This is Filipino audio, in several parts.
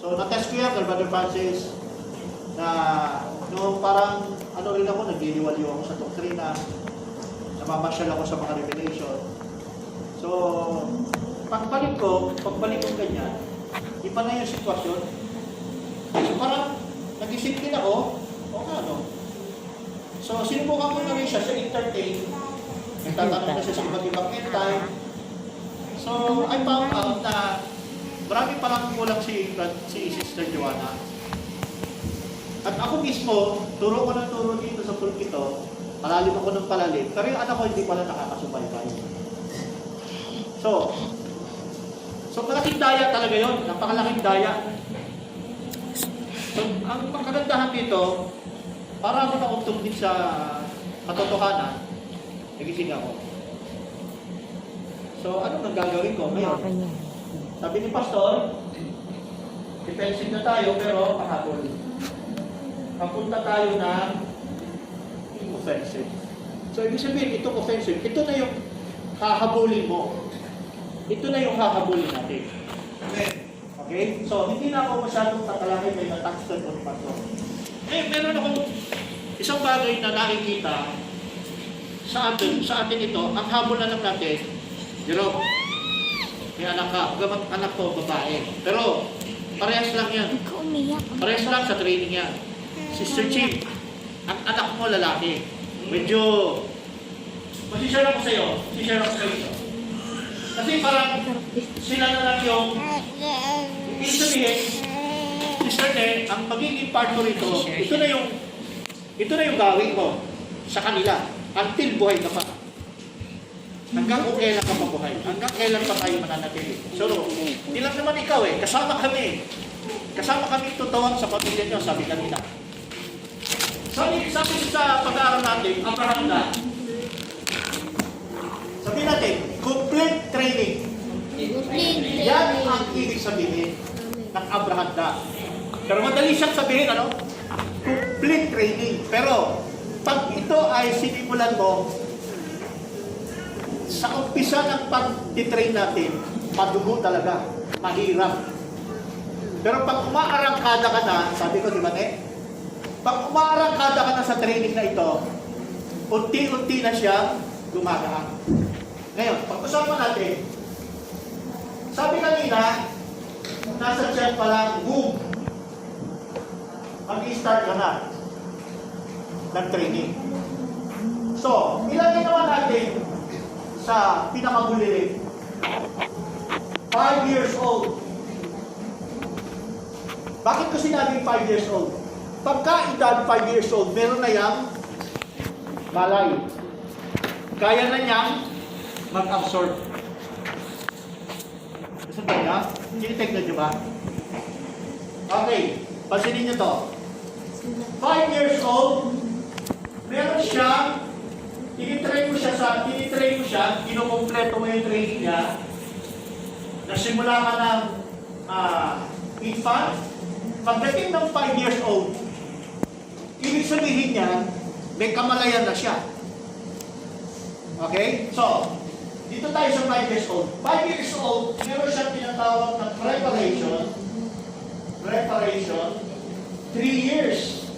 So, na-test ko yan, Brother Francis, na noong parang, ano rin ako, nagliliwaliw ako sa doktrina, namamasyal ako sa mga revelation. So, pagbalik ko ganyan, iba na yung sitwasyon. So, parang, nag-isip din ako, o ano. So, sinubukan ko na rin siya sa entertain. Nagtatanong na siya sa iba't ibang end time. So, I found out na marami parang kulang si Sister Joanna. At ako mismo, turo ko ng turo dito sa pulpito, palalim ako ng palalim, pero yung anak ko hindi pala nakakasubaybay. So, malaking daya talaga yon, napakalaking daya. So, ang kagandahan dito, para ako nauntog din sa katotohanan, nagising ako. So, ano nang gagawin ko ngayon? Sabi ni Pastor, defensive na tayo pero pahabol. Papunta tayo ng offensive. So, ibig sabihin, itong offensive, ito na yung hahabulin mo. Ito na yung hahabulin natin. Okay? So, hindi na ako masyadong tatalakay kay natouchdown o ni Pastor. Meron akong isang bagay na nakikita sa atin ito, ang habol na lang natin, Jerome, may anak ka, anak ko, babae. Pero, parehas lang yan. Parehas lang sa training yan. Sister Chip, ang anak mo lalaki. Medyo, masishare ako sa'yo. Kasi parang, sila na lang yung, ibig sabihin, Sister Ne, ang magiging part mo rito, ito na yung gawin mo sa kanila. Until buhay ka pa. Hanggang kung kailan ka mabuhay. Hanggang kailan pa tayo mananatili. So, hindi lang naman ikaw kasama kami. Kasama kami tutuwang sa pamilya nyo, sabi kanina. Sabi sa pag-aaral natin, Abraham na. Sabi natin, complete training. Yan ang ibig sabihin ng Abraham na. Pero madali siyang sabihin, ano? Complete training. Pero, pag ito ay sinimulan mo, sa umpisa ng pag-train natin, madugo talaga, mahirap. Pero pag umaarangkada ka na, sabi ko, di ba pag umaarangkada ka na sa training na ito, unti-unti na siya gumagaan. Ngayon, pag-usapan natin, sabi kanina, nasa chat pa lang, boom, mag-i-start ka na ng training. So, ilan ginawa natin sa pinakabulirin? 5 years old. Bakit ko sinabing 5 years old? Pagka edad 5 years old, meron na yang malay. Kaya na niyang mag-absorb. Gusto ba niya? Tinitake na niyo ba? Okay, pansinin niyo to. 5 years old, meron siya, tinitrain mo siya, kinukompleto mo yung training niya. Nasimula ka ng infant, pagdating ng 5 years old, ibig sabihin niya, may kamalayan na siya. Okay? So, dito tayo sa 5 years old. 5 years old, meron siyang tinatawag na preparation, 3 years.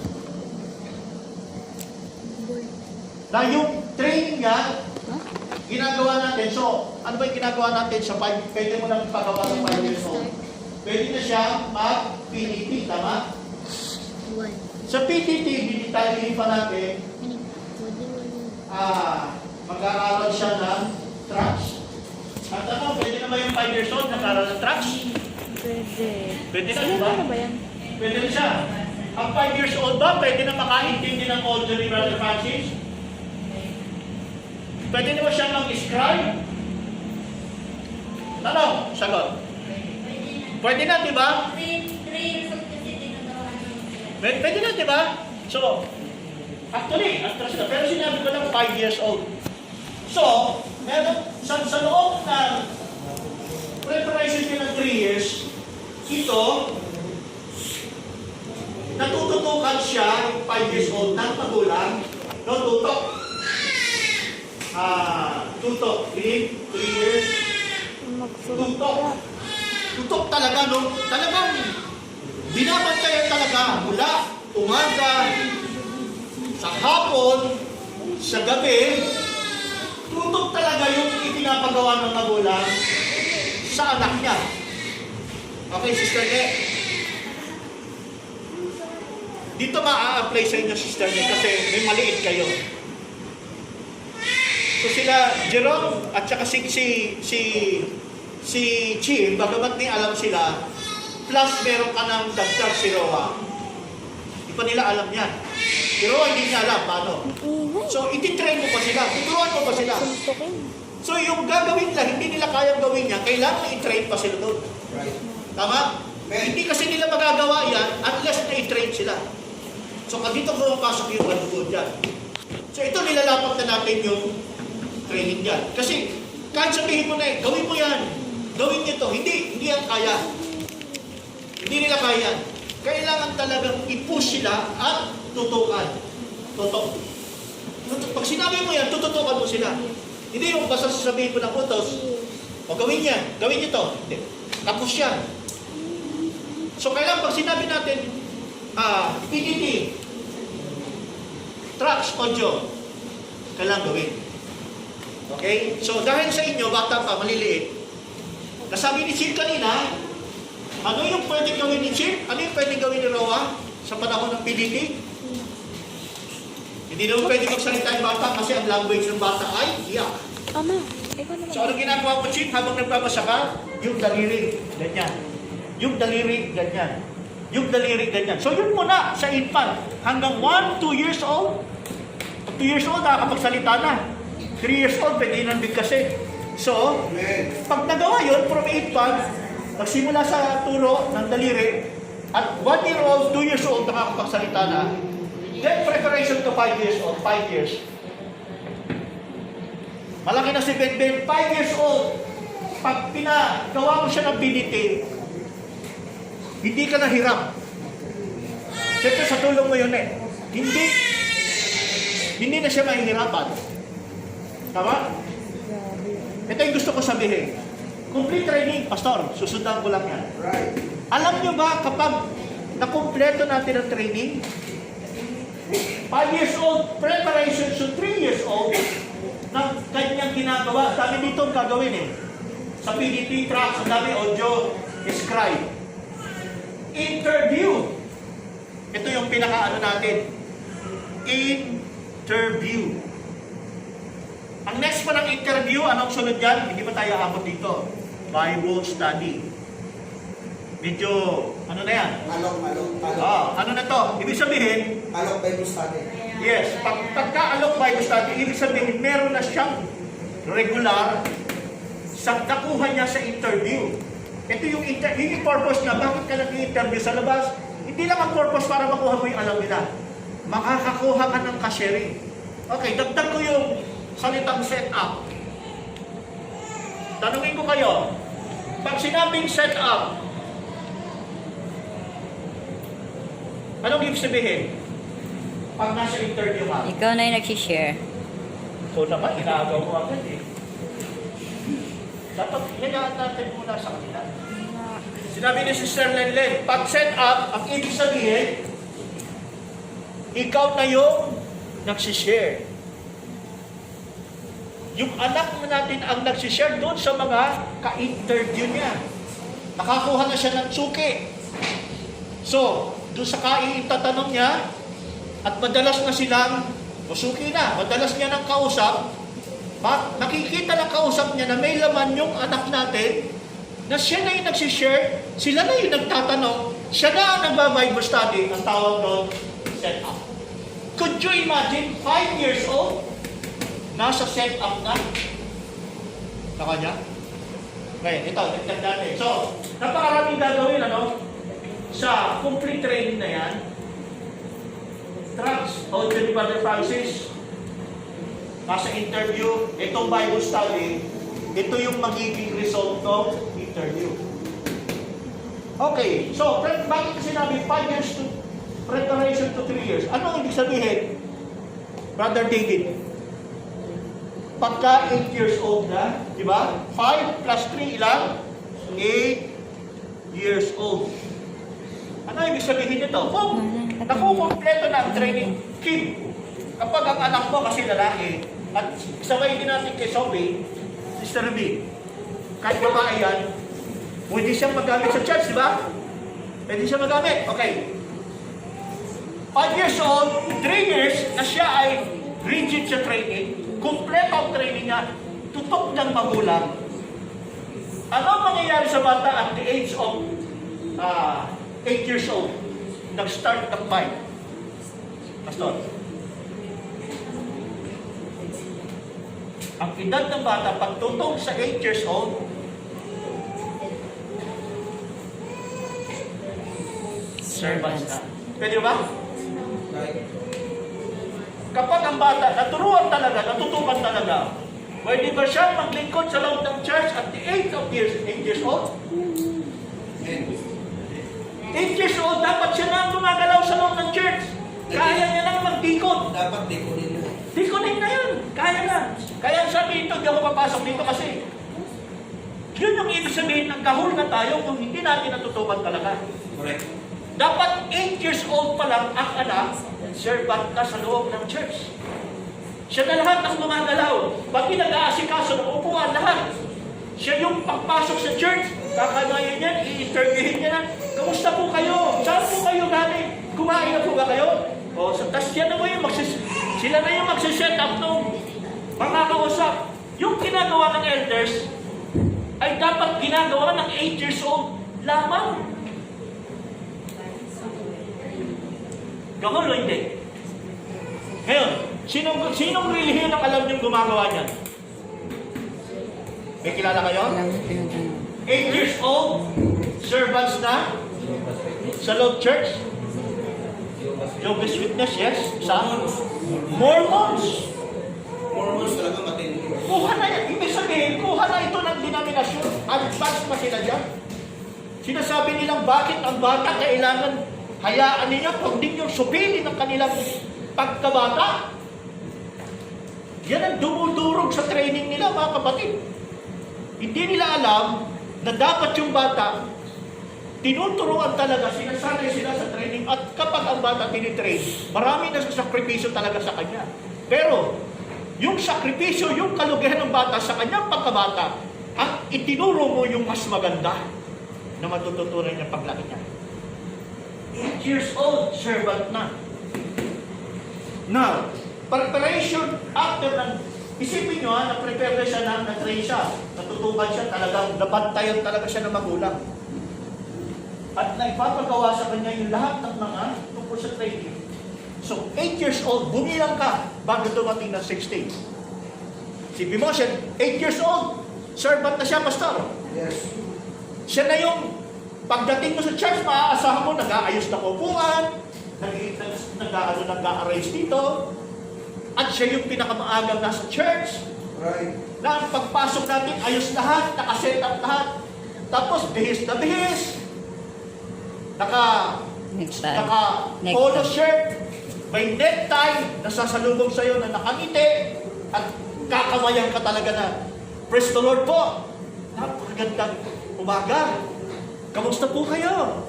Na yung training niya, ginagawa natin. So, ano ba yung ginagawa natin sa 5? Pwede mo nang pagawa ng 5 years old. Pwede na siya mag-PTT, tama? Sa PTT, binitalihin pa natin, mag-aaral siya ng tracks. At ano, pwede na ba yung 5 years old nag-aaral ng tracks? Pwede na, diba? Pwede na siya. Ang 5 years old ba, pwede na makaintindi ng audio ni Brother Francis? Pwede na ba siya mag-scribe? Tanong, sagot. Pwede na, di ba? Pwede na, di ba? So, actually, pero sinabi ko lang 5 years old. So, meron, sa loob ng preparation niya ng 3 years, ito, natututukan siya, 5 years old, ng magulang, no, tutok. Tutok, 3 years, tutok. Tutok talaga, no? Talagang Binabantayan talaga mula umaga, sa hapon, sa gabi, tutok talaga yung ipinapagawa ng magulang sa anak niya. Okay, Sister Ne? Dito ma-a-apply sa inyo, Sister Ne, kasi may maliit kayo. So sila, Jerome, at saka si Chim, bagamat ni alam sila, plus meron ka ng dagdag si Roa. Di pa nila alam yan. Si Roa hindi niya alam paano. So ititrain mo pa sila, tuturuan mo pa sila. So yung gagawin lang, hindi nila kayang gawin yan, kailangan i-train pa sila doon. Tama? Hindi kasi nila magagawa yan unless na-i-train sila. So dito pumapasok yung manuod yan. So ito nilalapat na natin yung training dyan. Kasi kahit sabihin mo na gawin mo yan, gawin nyo ito, hindi yan kaya. Hindi nila kaya. Kailangan talagang i-push sila at tutukan. Tutok. Pag sinabi mo yan, tututukan mo sila. Hindi yung basta sasabihin mo ng utos, o gawin yan, gawin nyo ito. Hindi. Tapos yan. So kailangan pag sinabi natin, PDT, tracks, audio, kailangan gawin. Okay? So dahil sa inyo, bata pa, maliliit, nasabi ni Chip kanina, ano yung pwede gawin ni Chip? Ano yung pwede gawin ni Roa sa panahon ng PDT? Hindi naman pwede magsalita yung bata kasi ang language ng bata ay iyak. Ama, ikaw naman. So ano ginagawa mo, Chip, habang nagbabasa ka? Yung daliri, ganyan. Yung daliri, ganyan. Yung daliri, ganyan. So yun muna sa infant. Hanggang 1, 2 years old. Pag 2 years old, nakakapagsalita na. 3 years old, pwede nang bigkasin. So, pag nagawa yun, from infant, magsimula sa turo ng daliri, at 1 year old, 2 years old, nakakapagsalita na, then preparation to 5 years old, 5 years. Malaki na si Ben, 5 years old. Pag pinagawa mo siya ng PDT, hindi ka nahirap. Siyempre sa tulong mo yun eh. Hindi na siya mahihirapan. Tama? Ito yung gusto ko sabihin. Complete training, Pastor, susundan ko lang yan. Right. Alam nyo ba kapag nakumpleto natin ang training, 5 years old preparation, so 3 years old, na kanyang ginagawa, dami dito ang gagawin eh. Sa PDT tracks, ang dami audio, scribe. Interview. Ito yung pinaka-ano natin. Interview. Ang next pa ng interview, anong sunod yan? Hindi pa tayo abot dito. Bible study. Medyo, ano na yan? Alok. Ano na to? Ibig sabihin, Alok Bible study. yes, pagka-alok Bible study, ibig sabihin, meron na siyang regular sa nakuha niya sa interview. Ito yung purpose na bakit ka nag-interview sa labas. Hindi lang ang purpose para makuha mo yung alam nila. Makakakuha ka ng ka-sharing. Okay, dagdag ko yung salitang set up. Tanungin ko kayo, pag sinabing set up, anong ibig sabihin? Pag nasa interview ka. Ikaw na yung nagsishare. So naman, inaagaw mo agad eh. Dapat hinayaan natin muna sa kanila. Sinabi ni Sister Lenlen, pag set up, ang ibig sabihin, ikaw na yung nagsishare. Yung anak natin ang nagsishare doon sa mga ka-interview niya. Nakakuha na siya ng suki. So, doon sa itatanong niya, at madalas na silang, suki na, madalas niya ng kausap, nakikita ng kausap niya na may laman yung anak natin, na siya na yung nagsishare, sila na yung nagtatanong, siya na ang nagba-Bible study, ang tawag doon, set up. Could you imagine, 5 years old, nasa set up na kanya? Okay, ito, nagtag natin. So, napakaraming gagawin, sa complete training na yan, tracks, audio ni Brother Francis, nasa interview, itong Bible study, ito yung magiging result ng interview. Okay, so, bakit sinabi 5 years to preparation to 3 years? Ano ibig sabihin, Brother David? Pagka 8 years old na, di ba? 5 plus 3 ilang? 8 years old. Ano ibig sabihin nito? Kung nakukumpleto na ang training, keep. Kapag ang anak mo kasi lalaki, at isabay din natin kay Sophie, Sister B, kahit babae yan, pwede siyang magamit sa church, di ba? Pwede siya magamit. Okay. 5 years old, 3 years, na siya ay rigid sa training, kumpleto ang training niya, tutok ng magulang. Ano ang mangyayari sa bata at the age of 8 years old? Nag-start ng bike. Pastor. Ang edad ng bata, pagtutok sa 8 years old, servants na. Pwede ba? Kapag ang bata, naturuan talaga, natutukan talaga, pwede ba siya maglingkod sa loob ng church at the age of 8 years old? 8 years old, dapat siya na gumagalaw sa loob ng church. Kaya niya lang magdikot. Dapat dikunin na. Dikunin na yun. Kaya na. Kaya sabi ito, hindi ako papasok dito kasi yun yung ibig sabihin ng kahul na tayo kung hindi natin natutukan talaga. Correct. Dapat 8 years old pa lang ang anak, servant ka sa loob ng church. Siya na lahat ang gumagalaw. Pati nag-aasikaso ng upuan, lahat. Siya yung pagpasok sa church, kakanayin niya, i-interviewin niya na, kamusta po kayo? Saan po kayo galing? Kumain na po ba kayo? O, so, tas yan na mo yung sila na yung magsiset up nung mga kausap. Yung ginagawa ng elders, ay dapat ginagawa ng 8 years old lamang. Gawin o hindi? Ngayon, sinong relihiyon ang alam niyong gumagawa niyan? May kilala kayo? 8 years old, servants na sa Lord Church. Jehovah's Witness, yes. Sa Mormons. Mormons talaga matindi. Kuha na yan. Ibig sabihin, kuha na ito ng denominasyon. Advance pa sila dyan. Sinasabi nilang bakit ang bata kailangan hayaan ninyo kung di nyo supilin ang kanilang pagkabata. Yan ang dumudurog sa training nila, mga kapatid. Hindi nila alam na dapat yung bata, tinuturuan talaga, sinasanay sila sa training, at kapag ang bata tinitrain, marami na sa sakripisyo talaga sa kanya. Pero, yung sakripisyo, yung kalugihan ng bata sa kanyang pagkabata, ang itinuro mo yung mas maganda na matututunan niya paglaki niya. 8 years old, servant na. Now, preparation after ng, isipin nyo na-prepare na siya, na-train siya, natutukan siya, talagang nabantayan talaga siya ng magulang. At naipapagawa sa kanya yung lahat ng mga tungkol sa training. So, 8 years old, bumilang ka bago dumating ng 16. Si Bimoshen, 8 years old, servant na siya, pastor. Yes. Siya na yung, pagdating mo sa church, maaasahan mo, nag-aayos na upuan, nag-a-arrange dito, at siya yung pinakamaagang nasa church, Right. na ang pagpasok natin, ayos lahat, nakaset up lahat, tapos bihis na bihis, polo shirt, may necktie, nasasalubong sa'yo na nakangiti, at kakamayan ka talaga na, praise the Lord po, napakagandang umaga, kamusta po kayo?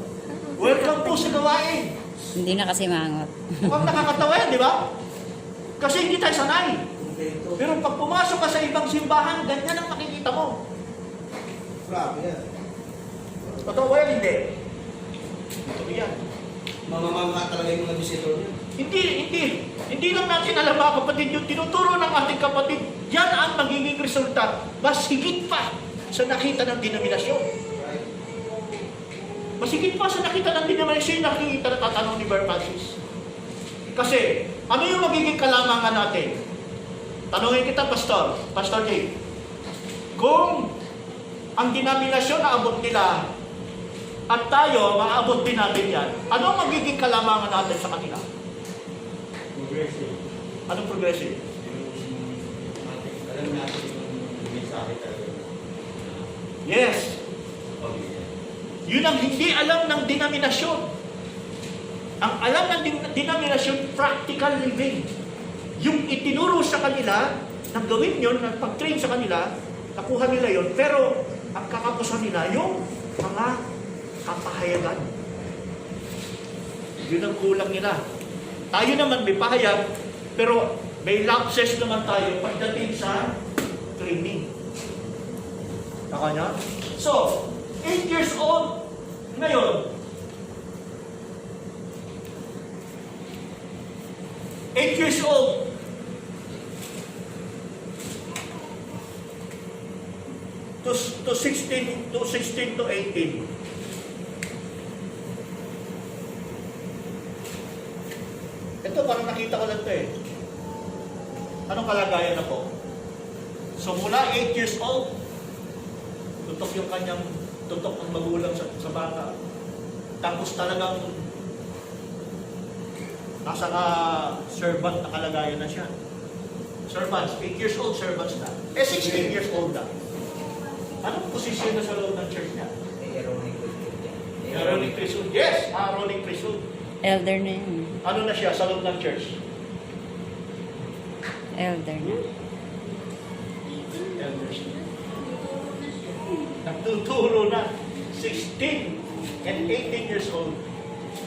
Welcome po sa gawain. Hindi na kasi mangot. Mukhang nakakatawa yan, di ba? Kasi hindi tayo sanay. Pero pag pumasok ka sa ibang simbahan, ganyan ang makikita mo. Grabe yan. Totoo ba yan? Hindi. Totoo yan. Mamamangha talaga yung mga visitor niya. Hindi lang natin alam, mga kapatid, yung tinuturo ng ating kapatid, yan ang magiging resulta. Mas higit pa sa nakita ng denominasyon. Right. Mas higit pa sa nakita ng denominasyon, nakikita na tatanong ni Brother Francis. Kasi, ano yung magiging kalamangan natin? Tanungin kita, Pastor Jay. Kung ang denominasyon na abot nila at tayo, maaabot din natin yan, ano ang magiging kalamangan natin sa kanila? Progressive. Anong progressive? Alam natin yung mensahe talaga. Yes. Yun ang hindi alam ng denominasyon. Ang alam ng denominasyon, practical living. Yung itinuro sa kanila, nang gawin yun, nang pag-train sa kanila, nakuha nila yun, pero ang kakapusan nila, yung mga kapahayagan. Yun ang kulang nila. Tayo naman may pahayag, pero may lapses naman tayo pagdating sa training. Saka niya? So, 8 years old, ngayon, 8 years old, to 16 to 18. Ito, parang nakita ko lang ito eh. Anong kalagayan ako? So, mula 8 years old, tutok yung kanyang, tutok ang magulang sa bata. Tapos talagang nasa servant na kalagayan na siya. Servants, 8 years old, servants na. 16 years old na. Anong posisyon na sa loob ng church niya? Aaronic priesthood. Yes, Aaronic priesthood. Elder na yun. Ano na siya sa loob ng church? Elder na. Elders. Nagtuturo na. 16 and 18 years old.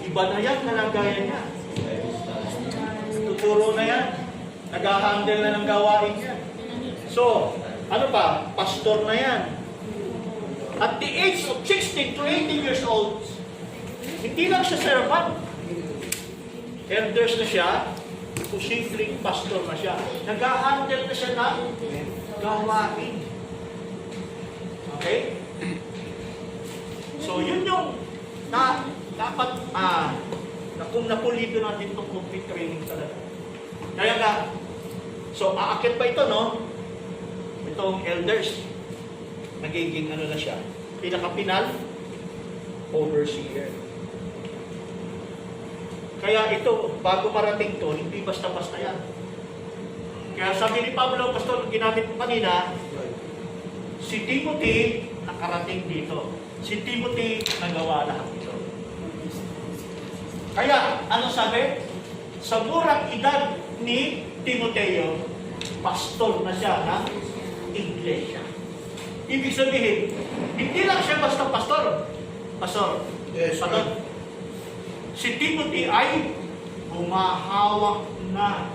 Iba na yan, kalagayan niya. Tuturo na yan. Nag-handle na ng gawain niya. So, ano pa? Pastor na yan. At the age of 16 to 18 years old, hindi lang siya servant. Elders na siya, posibleng pastor na siya. Nag-handle na siya ng gawain. Okay? So, yun yung dapat na kung napulido natin itong complete training talaga. Kaya nga, so aakit pa ito, no? Itong elders, nagiging ano na siya, pinaka-pinal, overseer. Kaya ito, bago marating to, hindi basta-basta yan. Kaya sabi ni Pablo, Pastor, ginamit ko kanina, si Timothy nakarating dito. Si Timothy nagawa lahat ito. Kaya, ano sabi? Sa murang edad ni Timoteo, pastor na siya ng iglesia. Ibig sabihin, hindi lang siya basta pastor. Pastor, Yes, pastor. Si Timothy ay humahawak na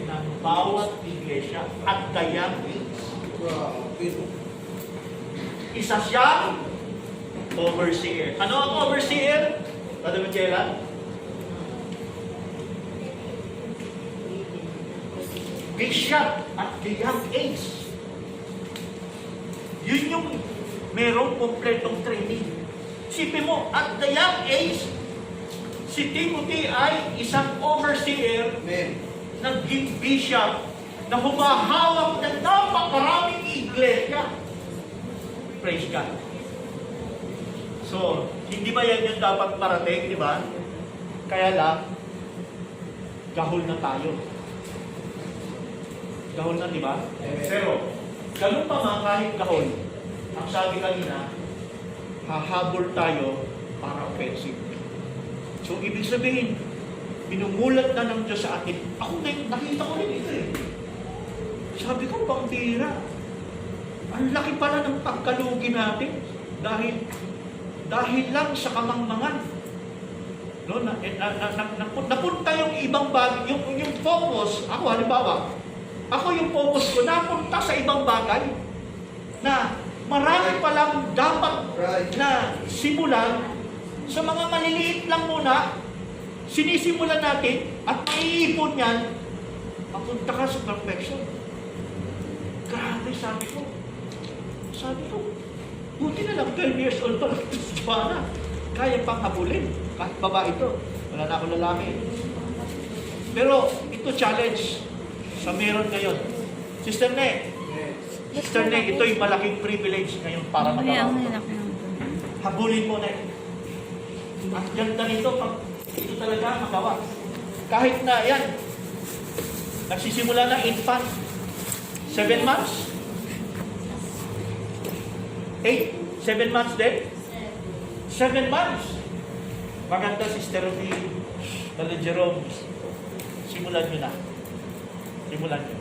ng bawat iglesia at kaya isa siyang overseer. Ano ang overseer? Brother Magella? Bishop at the young age. Yun yung merong kompletong training. Sipin mo, at the young age, si Timothy ay isang overseer, naging bishop, na humahawak ng napakaraming iglesia. Praise God. So, hindi ba yan yung dapat parating, di ba? Kaya lang, gahol na tayo. Gahol na, di ba? Pero, ganun pa nga kahit gahol, ang sabi kanina, hahabol tayo para offensive. So, ibig sabihin, binumulat na ng Diyos sa atin. Ako nakita ko rin ito eh. Sabi ko, pambira. Ang laki pala ng pagkalugi natin dahil lang sa kamangmangan. No, napunta yung ibang bagay, yung focus, ako halimbawa, ako yung focus ko, napunta sa ibang bagay na marami palang dapat na simulan sa mga maliliit lang muna, sinisimulan natin at maiipon yan, mapunta ka sa perfection. Grabe, sabi ko, buti na lang 12 years old pa lang ito na. Kaya pang habulin, kahit babae ito, wala na akong lalaki. Pero ito challenge sa meron ngayon. Sister Ne, ito'y malaking privilege ngayon para magawa ito. Habulin mo na ito. Ang ganda nito, pag ito talaga magawa. Kahit na yan, nagsisimula na infant, 7 months? 7 months din? 7 months. Maganda, Sister Rudy, Brother Jerome, simulan nyo na. Simulan nyo.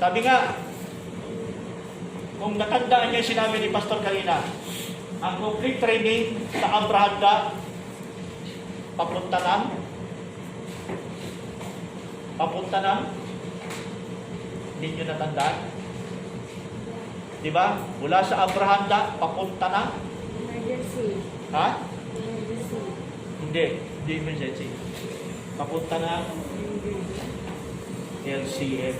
Sabi nga, kung natandaan niyo yung sinabi ni Pastor kanina, ang complete training sa Abraham papunta ng, hindi nyo natandaan? Di ba? Mula sa Abrahanda, papunta ng, Emergency. ha? Emergency. Hindi emergency. Papunta ng LCM.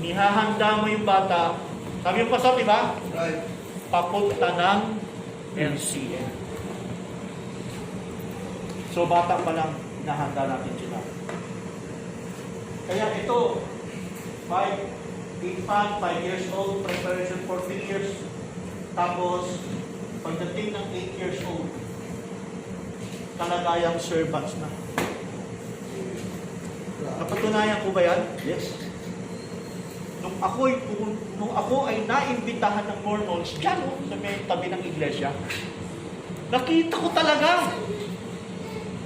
Inihahanda mo yung bata. Sabi yung pastor, di ba? Right. Papunta ng LCM. So, bata pa lang, inahanda natin sila. Kaya ito, 5 years old, preparation for 3 years. Tapos, pagdating ng 8 years old, talagayang servants na. Napatunayan ko ba yan? Yes. Nung ako ay naimbitahan ng Mormons, dyan sa may tabi ng iglesia, nakita ko talaga,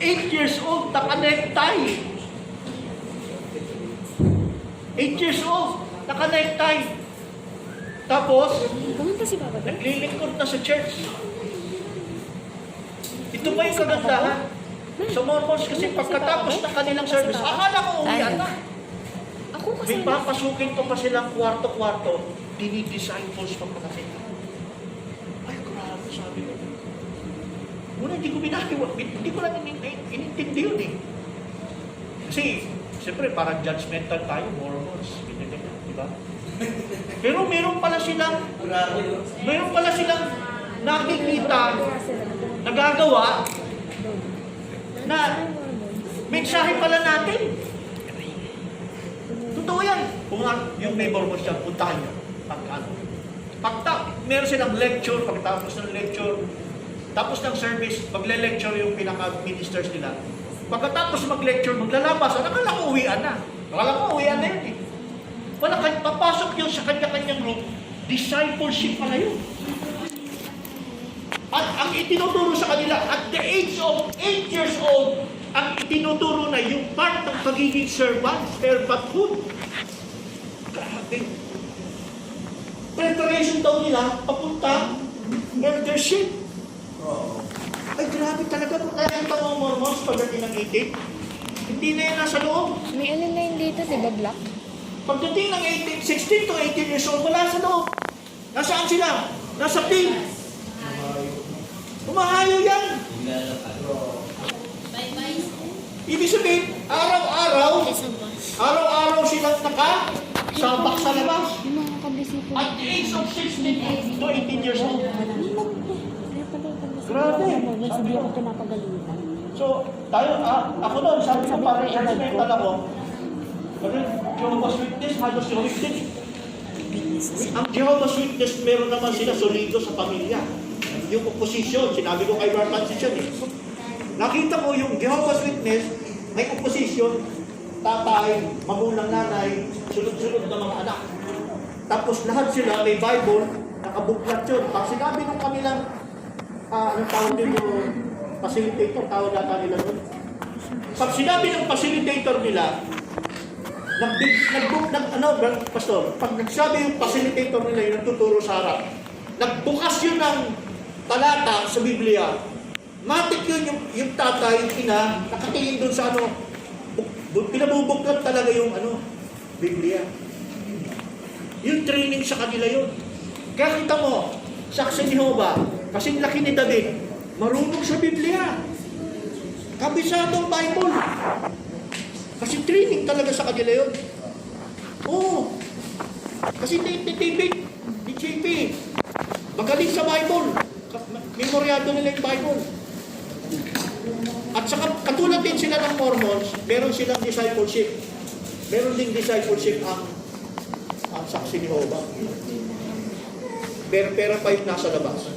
8 years old, naka-necktie. 8 years old, naka-necktie. Tapos, Pumunta si Papa doon? naglilingkod na sa church. Ito ba yung kagandahan? Sa Mormons kasi pagkatapos ng kanilang service, akala ko uwian na. Ako kasi May papasukin ko pa silang kwarto-kwarto, dinidisciples pa pa kasi. Ay, grabe, sabi ko. Una, hindi ko lang inintindi yun eh. Kasi, siyempre, parang judgmental tayo, Mormons, ganyan, di ba? Pero meron pala silang nakikita, nagagawa, na mensahe pala natin. Totoo yan. Kung yung neighbor mo siya, puntahan niyo. Meron silang lecture, pagkatapos ng lecture, tapos ng service, magle-lecture yung pinaka-ministers nila. Pagkatapos mag-lecture, maglalabas, nakala ko uwian na. Nakala ko uwian na yun eh. Papasok yun sa kanya-kanyang group, discipleship pala yun. At ang itinuturo sa kanila, at the age of 8 years old, ang itinuturo na yung part ng pagiging servanthood. Grabe. Preparation daw nila, papunta, eldership. Ay, grabe talaga. Kung nakita mo Mormons pagdating ng 18, hindi na yan nasa loob. May alin na yun dito, di ba black? Pagdating ng 16 to 18 years old, wala sa loob. Nasaan sila? Nasa team. Umahayo yan. Ibig sabihin, araw-araw silang nakasabak sa labas. Yung mga kabisito. At the age of 16 to 18 years old. Grabe. Grabe. Hindi ako pinapagalitan. So, tayo, ako doon, sabi ko parang judgmental ako. Kasi Jehovah's Witness, halos yung witness. Ang Jehovah's Witness, meron naman sila solido sa pamilya. Yung opposition, sinabi ko kay Brad Francis yan eh. Nakita ko yung Jehovah's Witness, may opposition, tatay, magulang nanay, sunod-sunod na mga anak. Tapos lahat sila may Bible, nakabuklat yun. Pag sinabi ng kanilang, anong tawag nito, facilitator, tawag nata nila doon. Pag sinabi ng facilitator nila, pastor, pag nagsabi yung facilitator nila yung nagtuturo sa harap, nagbukas yun ng talata sa Biblia, matik yun yung tatay, ina, nakatingin doon sa pinabubuklat talaga yung Biblia. Yung training sa kanila yun. Kaya kita mo, Saksi ni Jehovah, kasing laki ni David, marunong sa Biblia. Kabisado ang Bible. Kasi training talaga sa kanila yun. Oo. Kasi ni David, ni JP, magaling sa Bible. Memoryado nila yung Bible. At saka katulad din sila ng Mormons, meron silang discipleship. Meron ding discipleship ang Saksi ni Jehovah. Pero pa yung nasa labas.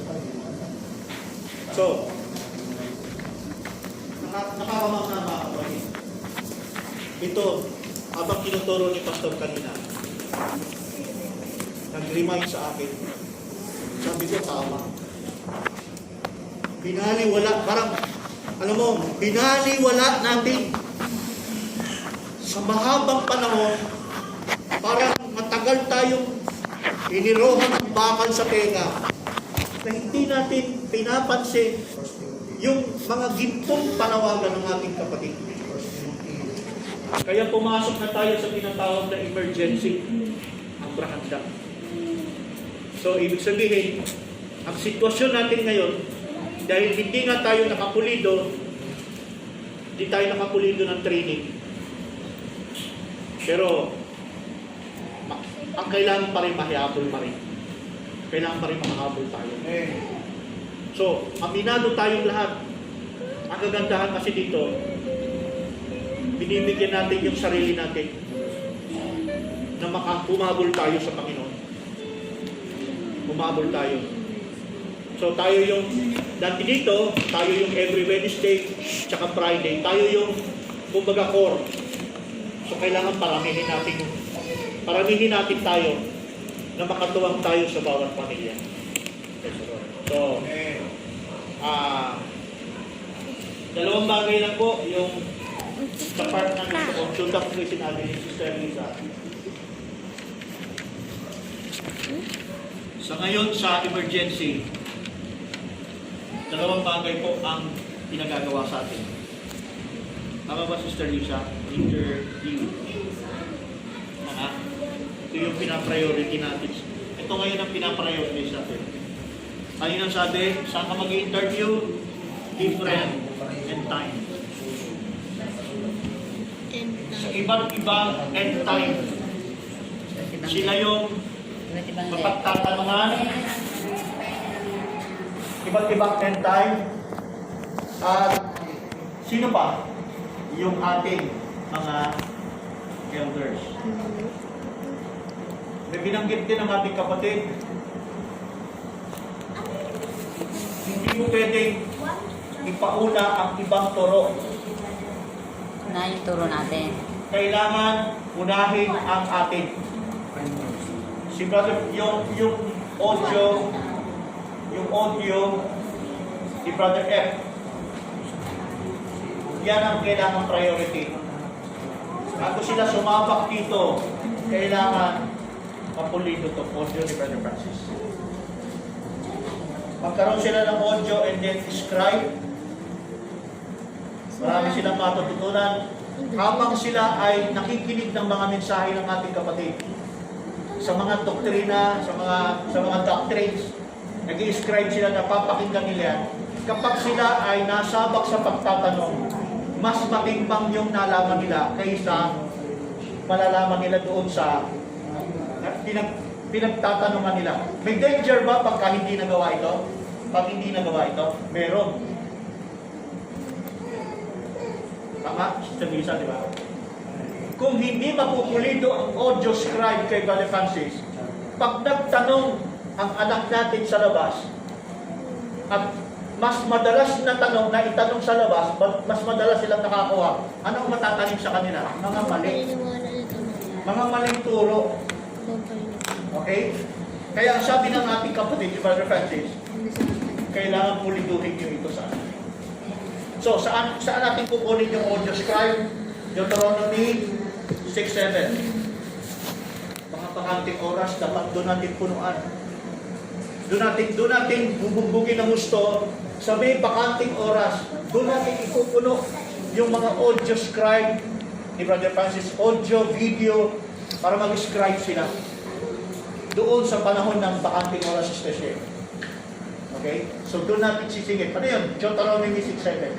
So, nakakamang na mga kapatid. Ito, habang tinuturo ni Pastor kanina, nag-remind sa akin, sabi ko tama. Binaliwala, parang, alam mo, binaliwala natin sa mahabang panahon, parang matagal tayong inirohan ng bakal sa tenga na hindi natin pinapansin yung mga gintong panawagan ng ating kapatid. Kaya pumasok na tayo sa tinatawag na emergency, ang brahanda. So, ibig sabihin, ang sitwasyon natin ngayon, dahil hindi nga tayo nakapulido, hindi tayo nakapulido ng training. Pero, ang kailangan pa rin mahihabol pa rin. Kailangan pa rin makahabol tayo. So, aminado tayong lahat. Ang kagandahan kasi dito, binibigyan natin yung sarili natin na humabol tayo sa Panginoon. Humabol tayo. So, tayo yung, dati dito, tayo yung every Wednesday, tsaka Friday, tayo yung, kumbaga, core. So, kailangan paramihin natin tayo na makatuwang tayo sa bawat pamilya. So, dalawang bagay lang po yung sa part ng consulta ko yung sinabi ni Sister Lisa. Sa ngayon, sa emergency, dalawang bagay po ang pinagagawa sa atin. Tama ba, Sister Lisa? Interview. Ito yung pinapriority natin. Ito ngayon ang pinapriority natin. Ayun ang sabi, saan ka mag-interview? Different and time. Sa iba't ibang end time. Sila yung Iba't ibang level. mapagtatanungan. Iba't ibang end time. At sino pa? Yung ating mga elders. May binanggit din ang ating kapatid. Hindi mo pwedeng ipauna ang ibang turo. Na yung turo natin. Kailangan unahin ang atin. Si Brother, yung audio si Brother F. Yan ang kailangan priority. Bago sila sumabak dito, kailangan mapulido to audio ni Brother Francis. Magkaroon sila ng audio and then scribe. Marami silang matututunan habang sila ay nakikinig ng mga mensahe ng ating kapatid. Sa mga doktrina, sa mga doctrines, nag-i-scribe sila, napapakinggan nila yan. Kapag sila ay nasabak sa pagtatanong, mas matimbang yung nalaman nila kaysa malalaman nila doon sa pinagtatanungan nila. May danger ba pagka hindi nagawa ito? Pag hindi nagawa ito, meron. Tama? Sister Lisa, di ba? Kung hindi mapupulido ang audio scribe kay Brother Francis, pag nagtanong ang anak natin sa labas, at mas madalas na tanong na itanong sa labas, mas madalas silang nakakuha. Anong matatanim sa kanila? Mga mali. Mga maling turo. Okay? Kaya ang sabi ng ating kapatid, si Brother Francis, kailangan puliduhin nyo ito sa atin. So, saan natin kukunin yung audio scribe? Deuteronomy 6:7. Mga pakanting oras, dapat doon natin punuan. Doon natin bubugbugin ng gusto. Sa may bakanting oras, doon natin ipupuno yung mga audio scribe ni Brother Francis, audio, video, para mag-scribe sila. Doon sa panahon ng bakanting oras, Sister Shea. Okay? So doon natin sisingit. Ano yun? Deuteronomy 6:7.